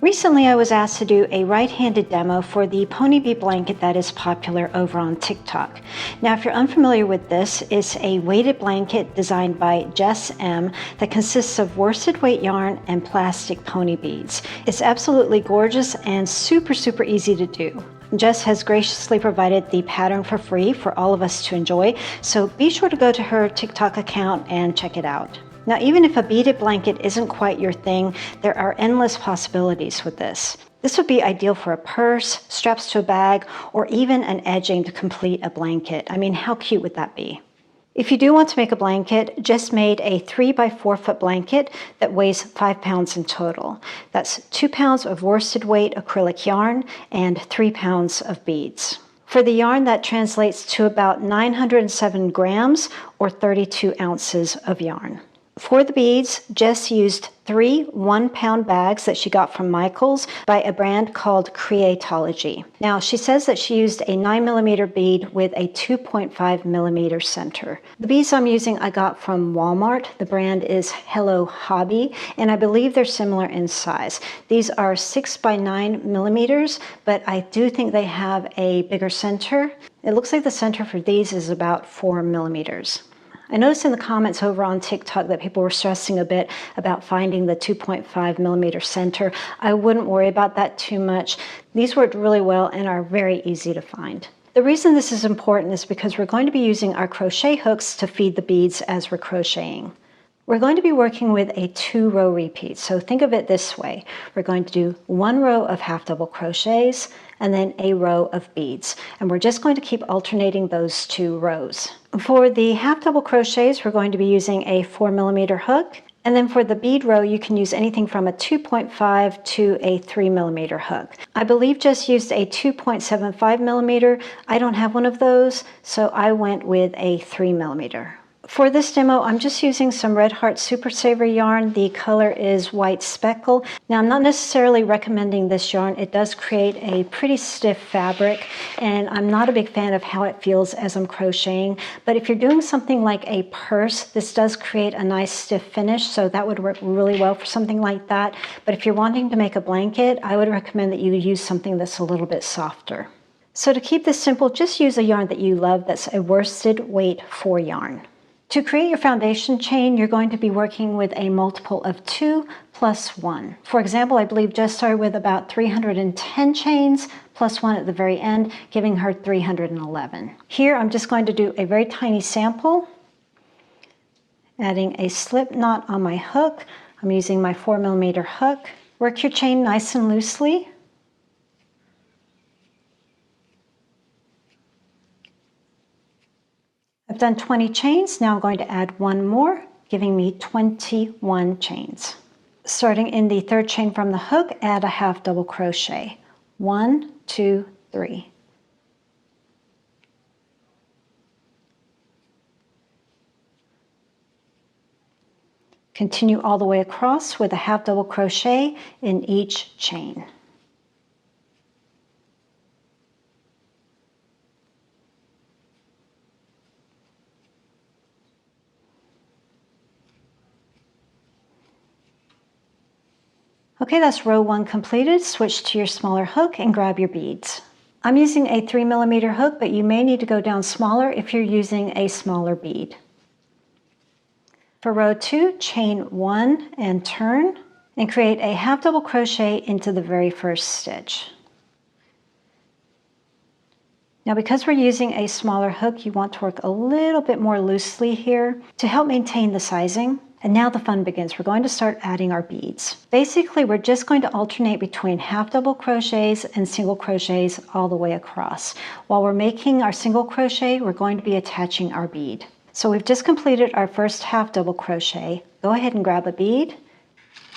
Recently, I was asked to do a right-handed demo for the pony bee blanket that is popular over on TikTok. Now, if you're unfamiliar with this, it's a weighted blanket designed by Jess M that consists of worsted weight yarn and plastic pony beads. It's absolutely gorgeous and super easy to do. Jess has graciously provided the pattern for free for all of us to enjoy, so be sure to go to her TikTok account and check it out. Now, even if a beaded blanket isn't quite your thing, there are endless possibilities with this. This would be ideal for a purse, straps to a bag, or even an edging to complete a blanket. I mean, how cute would that be? If you do want to make a blanket, Jess made a 3 by 4 foot blanket that weighs 5 pounds in total. That's 2 pounds of worsted weight acrylic yarn and 3 pounds of beads. For the yarn, that translates to about 907 grams or 32 ounces of yarn. For the beads, Jess used 3 1-pound bags that she got from Michael's by a brand called Creatology. Now, she says that she used a 9mm bead with a 2.5mm center. The beads I'm using I got from Walmart. The brand is Hello Hobby, and I believe they're similar in size. These are 6 by 9mm, but I do think they have a bigger center. It looks like the center for these is about 4mm. I noticed in the comments over on TikTok that people were stressing a bit about finding the 2.5mm center. I wouldn't worry about that too much. These worked really well and are very easy to find. The reason this is important is because we're going to be using our crochet hooks to feed the beads as we're crocheting. We're going to be working with a 2-row repeat, so think of it this way. We're going to do 1 row of half double crochets and then a row of beads, and we're just going to keep alternating those 2 rows. For the half double crochets, we're going to be using a 4mm hook, and then for the bead row, you can use anything from a 2.5 to a 3mm hook. I believe Jess used a 2.75mm. I don't have one of those, so I went with a 3mm. For this demo, I'm just using some Red Heart Super Saver yarn. The color is White Speckle. Now, I'm not necessarily recommending this yarn. It does create a pretty stiff fabric, and I'm not a big fan of how it feels as I'm crocheting. But if you're doing something like a purse, this does create a nice stiff finish, so that would work really well for something like that. But if you're wanting to make a blanket, I would recommend that you use something that's a little bit softer. So to keep this simple, just use a yarn that you love that's a worsted weight 4 yarn. To create your foundation chain, you're going to be working with a multiple of 2 plus 1. For example, I believe Jess started with about 310 chains plus 1 at the very end, giving her 311. Here, I'm just going to do a very tiny sample, adding a slip knot on my hook. I'm using my 4mm hook. Work your chain nice and loosely. I've done 20 chains. Now I'm going to add 1 more, giving me 21 chains. Starting in the 3rd chain from the hook, add a half double crochet. 1, 2, 3. Continue all the way across with a half double crochet in each chain. Okay, that's row 1 completed. Switch to your smaller hook and grab your beads. I'm using a 3mm hook, but you may need to go down smaller if you're using a smaller bead. For row 2, chain 1 and turn, and create a half double crochet into the very first stitch. Now, because we're using a smaller hook, you want to work a little bit more loosely here to help maintain the sizing. And now the fun begins. We're going to start adding our beads. Basically, we're just going to alternate between half double crochets and single crochets all the way across. While we're making our single crochet, we're going to be attaching our bead. So we've just completed our first half double crochet. Go ahead and grab a bead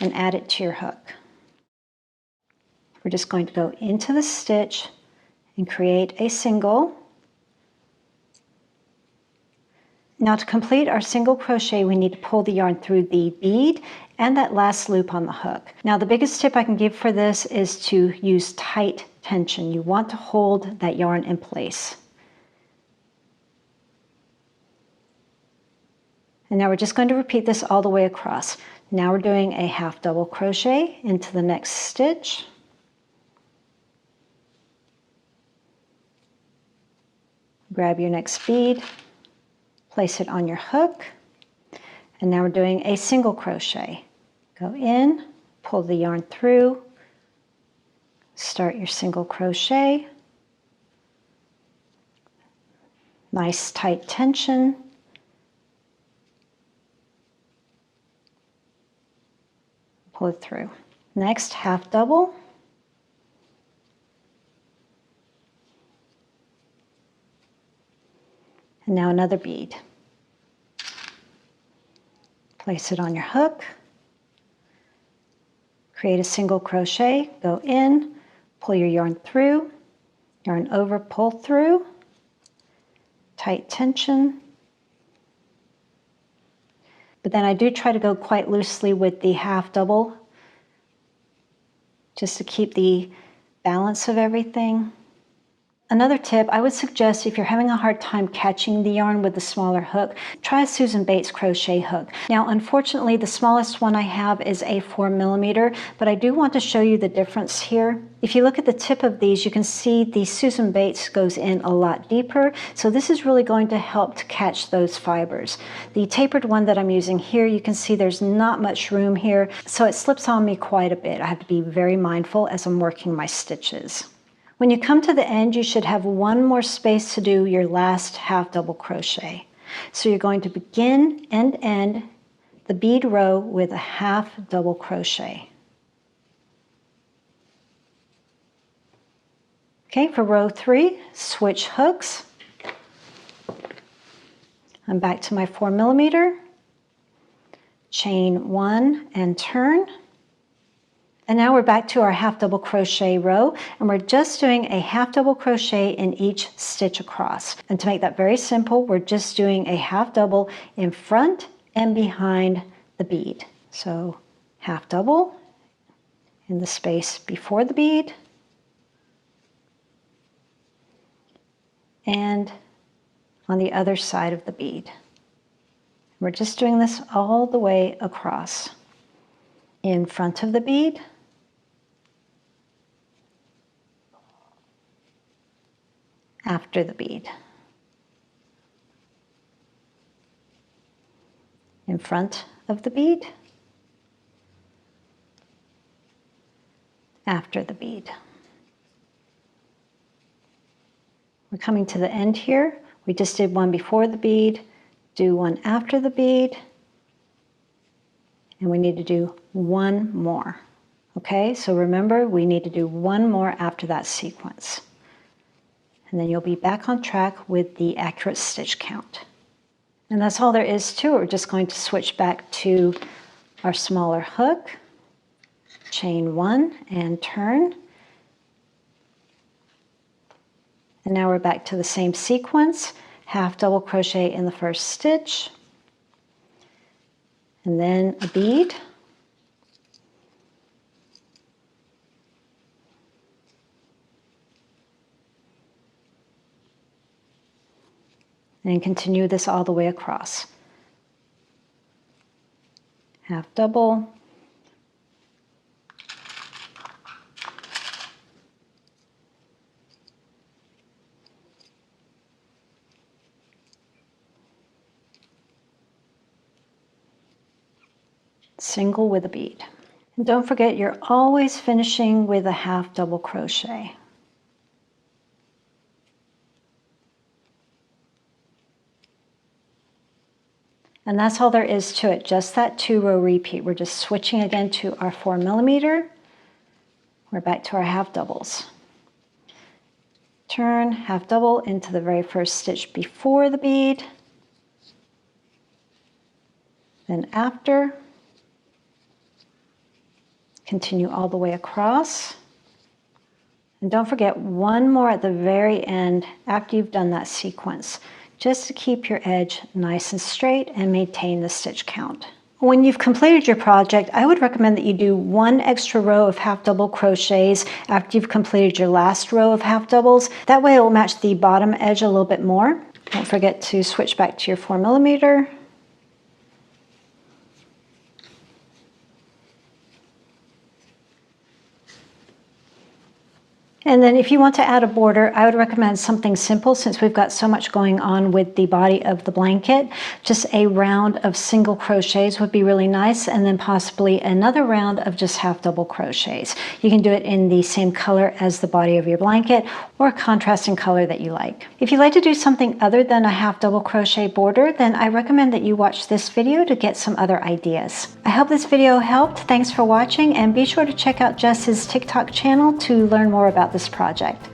and add it to your hook. We're just going to go into the stitch and create a single. Now, to complete our single crochet, we need to pull the yarn through the bead and that last loop on the hook. Now, the biggest tip I can give for this is to use tight tension. You want to hold that yarn in place. And now we're just going to repeat this all the way across. Now we're doing a half double crochet into the next stitch. Grab your next bead, place it on your hook, and now we're doing a single crochet. Go in, pull the yarn through, start your single crochet. Nice tight tension. Pull it through. Next, half double. And now another bead. Place it on your hook. Create a single crochet, go in, pull your yarn through, yarn over, pull through, tight tension. But then I do try to go quite loosely with the half double, just to keep the balance of everything. Another tip, I would suggest if you're having a hard time catching the yarn with the smaller hook, try a Susan Bates crochet hook. Now, unfortunately, the smallest one I have is a 4mm, but I do want to show you the difference here. If you look at the tip of these, you can see the Susan Bates goes in a lot deeper, so this is really going to help to catch those fibers. The tapered one that I'm using here, you can see there's not much room here, so it slips on me quite a bit. I have to be very mindful as I'm working my stitches. When you come to the end, you should have one more space to do your last half double crochet. So you're going to begin and end the bead row with a half double crochet. Okay, for row 3, switch hooks. I'm back to my 4mm, chain 1 and turn. And now we're back to our half double crochet row, and we're just doing a half double crochet in each stitch across. And to make that very simple, we're just doing a half double in front and behind the bead. So half double in the space before the bead, and on the other side of the bead. We're just doing this all the way across. In front of the bead, after the bead, in front of the bead, after the bead. We're coming to the end here. We just did one before the bead, do one after the bead, and we need to do one more. Okay, so remember, we need to do one more after that sequence. And then you'll be back on track with the accurate stitch count. And that's all there is to it. We're just going to switch back to our smaller hook, chain 1 and turn. And now we're back to the same sequence, half double crochet in the first stitch, and then a bead. And continue this all the way across. Half double, single with a bead. And don't forget, you're always finishing with a half double crochet. And that's all there is to it, just that 2-row repeat. We're just switching again to our 4mm. We're back to our half doubles. Turn, half double into the very first stitch before the bead, then after. Continue all the way across. And don't forget one more at the very end after you've done that sequence, just to keep your edge nice and straight and maintain the stitch count. When you've completed your project, I would recommend that you do one extra row of half double crochets after you've completed your last row of half doubles. That way it will match the bottom edge a little bit more. Don't forget to switch back to your 4mm. And then if you want to add a border, I would recommend something simple since we've got so much going on with the body of the blanket. Just a round of single crochets would be really nice, and then possibly another round of just half double crochets. You can do it in the same color as the body of your blanket or a contrasting color that you like. If you'd like to do something other than a half double crochet border, then I recommend that you watch this video to get some other ideas. I hope this video helped. Thanks for watching, and be sure to check out Jess's TikTok channel to learn more about this project.